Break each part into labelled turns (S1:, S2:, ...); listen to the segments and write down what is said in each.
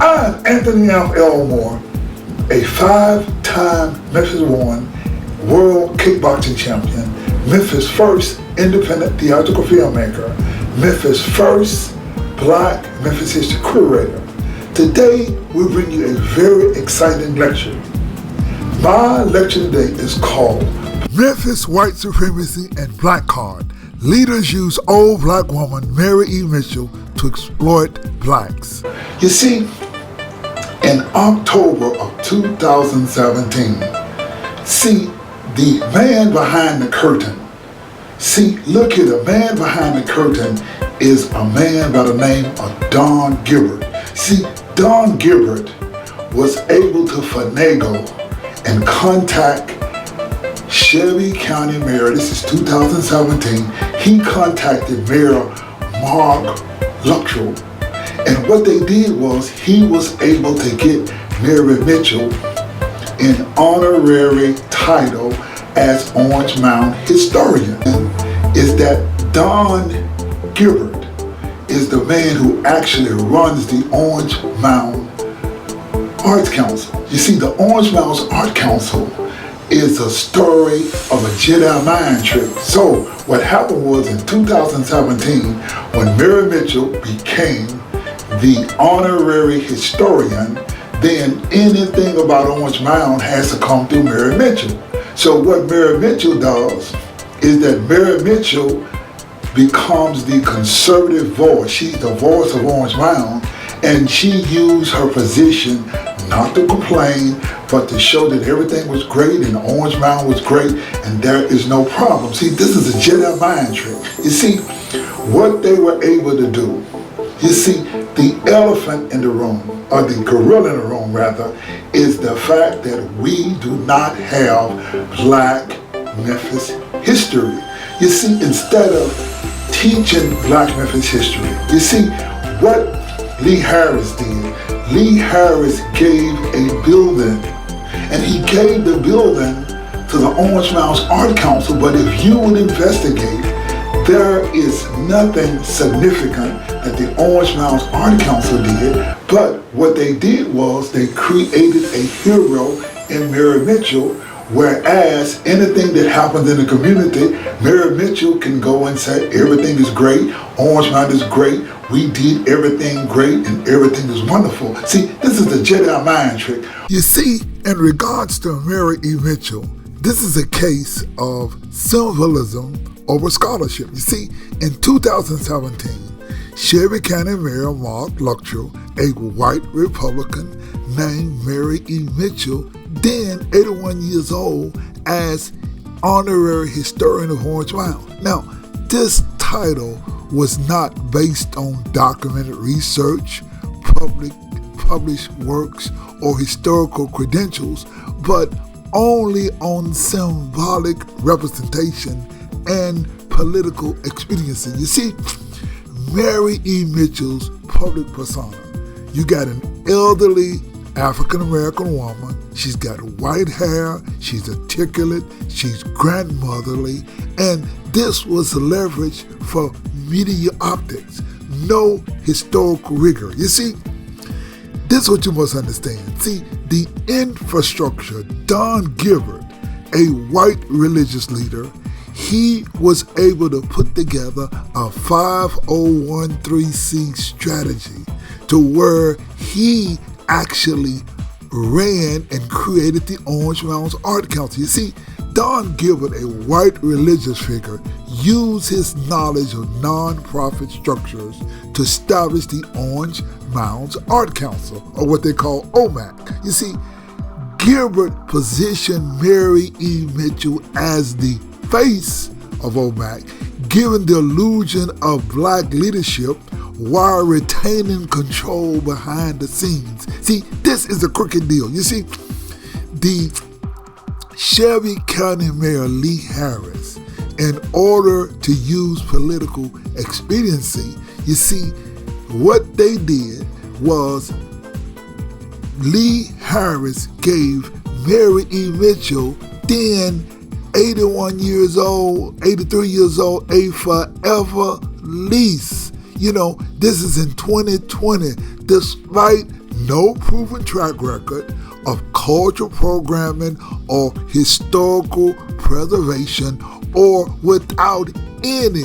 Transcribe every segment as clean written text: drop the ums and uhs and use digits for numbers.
S1: I'm Anthony F. Elmore, a 5-time Memphis One World Kickboxing Champion, Memphis' first independent theatrical filmmaker, Memphis' first Black Memphis history curator. Today, we bring you a very exciting lecture. My lecture today is called Memphis White Supremacy and Black Card. Leaders use old black woman Mary E. Mitchell to exploit blacks. You see, in October of 2017, the man behind the curtain. Look here, the man behind the curtain is a man by the name of Don Gilbert. Don Gilbert was able to finagle and contact Shelby County Mayor. This is 2017. He contacted Mayor Mark Luttrell. And what they did was he was able to get Mary Mitchell an honorary title as Orange Mound historian. Is that Don Gilbert is the man who actually runs the Orange Mound Arts Council. You see, the Orange Mound Arts Council is a story of a Jedi mind trick. So what happened was in 2017, when Mary Mitchell became the honorary historian, then anything about Orange Mound has to come through Mary Mitchell. So what Mary Mitchell does is that Mary Mitchell becomes the conservative voice. She's the voice of Orange Mound, and she used her position not to complain, but to show that everything was great and Orange Mound was great and there is no problem. See, this is a Jedi mind trick. You see, what they were able to do, you see, the elephant in the room, or the gorilla in the room rather, is the fact that we do not have Black Memphis history. You see, instead of teaching Black Memphis history, you see, what Lee Harris did, Lee Harris gave a building, and he gave the building to the Orange Mound Arts Council, but if you would investigate, there is nothing significant that the Orange Mound Arts Council did, but what they did was they created a hero in Mary Mitchell, whereas anything that happens in the community, Mary Mitchell can go and say, everything is great, Orange Mound is great, we did everything great and everything is wonderful. See, this is the Jedi mind trick. You see, in regards to Mary E. Mitchell, this is a case of symbolism over scholarship. You see, in 2017, Shelby County Mayor Mark Luttrell, a white Republican named Mary E. Mitchell, then 81 years old, as honorary historian of Orange Mound. Now, this title was not based on documented research, published works, or historical credentials, but only on symbolic representation and political expediency. You see, Mary E. Mitchell's public persona, you got an elderly African-American woman, she's got white hair, she's articulate, she's grandmotherly, and this was leverage for media optics, no historical rigor. You see, this is what you must understand. See, the infrastructure, Don Gilbert, a white religious leader, he was able to put together a 5013C strategy to where he actually ran and created the Orange Mound Arts Council. You see, Don Gilbert, a white religious figure, used his knowledge of non-profit structures to establish the Orange Mound Arts Council, or what they call OMAC. You see, Gilbert positioned Mary E. Mitchell as the face of OMAC, giving the illusion of black leadership while retaining control behind the scenes. See, this is a crooked deal. You see, the Shelby County Mayor Lee Harris, in order to use political expediency, you see, what they did was Lee Harris gave Mary E. Mitchell, then 81 years old, 83 years old, a forever lease. You know, this is in 2020, despite no proven track record of cultural programming or historical preservation, or without any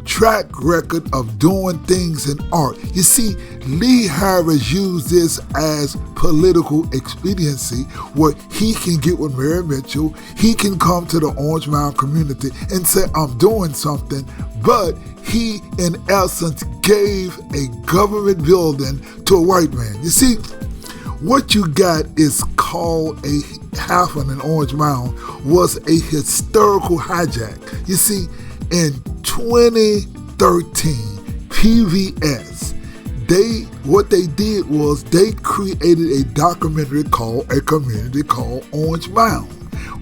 S1: track record of doing things in art. You see, Lee Harris used this as political expediency, where he can get with Mary Mitchell, he can come to the Orange Mound community and say, I'm doing something, but he, in essence, gave a government building to a white man. You see, what you got is called happened in Orange Mound was a historical hijack. You see, in 2013, PBS, what they did was they created a documentary called A Community Called Orange Mound,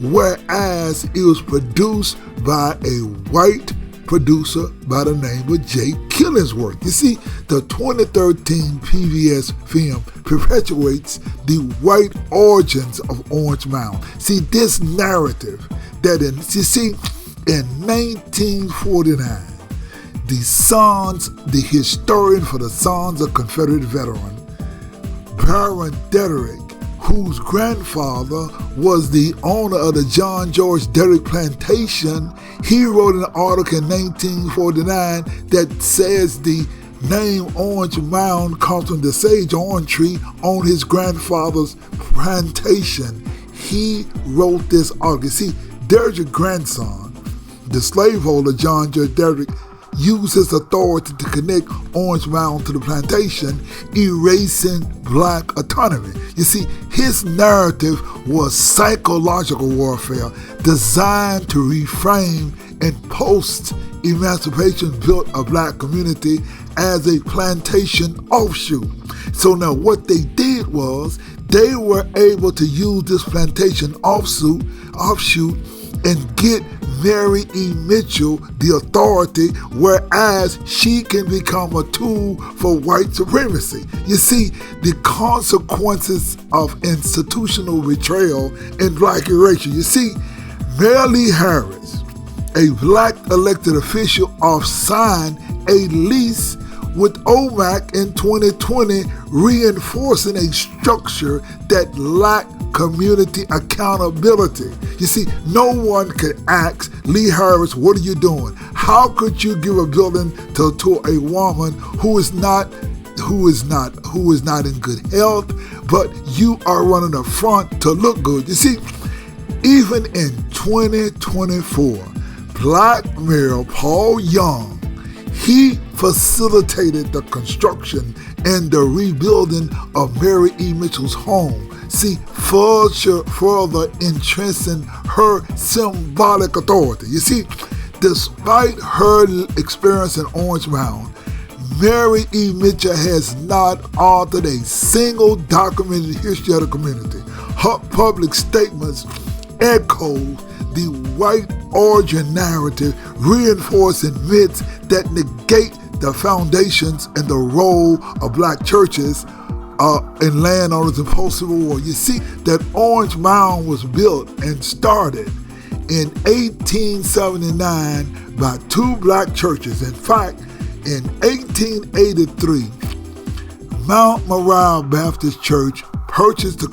S1: whereas it was produced by a white producer by the name of Jay Killingsworth. You see, the 2013 PBS film perpetuates the white origins of Orange Mound. See, this narrative that in 1949, the historian for the Sons of Confederate Veteran, Baron Derrick, whose grandfather was the owner of the John George Derrick Plantation, he wrote an article in 1949 that says the name Orange Mound comes from the sage orange tree on his grandfather's plantation. He wrote this article. See, Derrick's grandson, the slaveholder John George Derrick, used his authority to connect Orange Mound to the plantation, erasing black autonomy. You see, his narrative was psychological warfare designed to reframe and post-emancipation built a black community as a plantation offshoot. So now what they did was they were able to use this plantation offshoot and get Mary E. Mitchell the authority, whereas she can become a tool for white supremacy. You see, the consequences of institutional betrayal and black erasure. You see, Mayor Lee Harris, a black elected official, signed a lease with OMAC in 2020, reinforcing a structure that lacked community accountability. You see, no one could ask Lee Harris, what are you doing? How could you give a building to a woman who is not in good health, but you are running a front to look good? You see, even in 2024, Black Mayor Paul Young, he facilitated the construction and the rebuilding of Mary E. Mitchell's home. See, further entrenching her symbolic authority. You see, despite her experience in Orange Mound, Mary E. Mitchell has not altered a single documented history of the community. Her public statements echo the white origin narrative, reinforcing myths that negate the foundations and the role of black churches and landowners in post-Civil War. You see, that Orange Mound was built and started in 1879 by two black churches. In fact, in 1883, Mount Moriah Baptist Church purchased the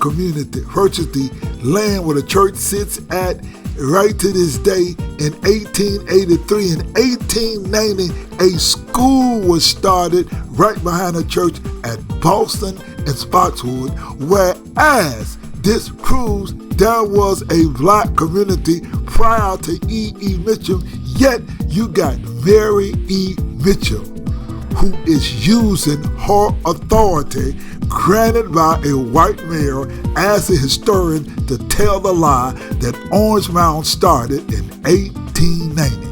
S1: land where the church sits at right to this day. In 1883 and 1890, a school was started right behind the church at Boston and Spotswood, whereas this proves there was a black community prior to E.E. Mitchell, yet you got Mary E. Mitchell, who is using her authority granted by a white mayor as a historian to tell the lie that Orange Mound started in 1890.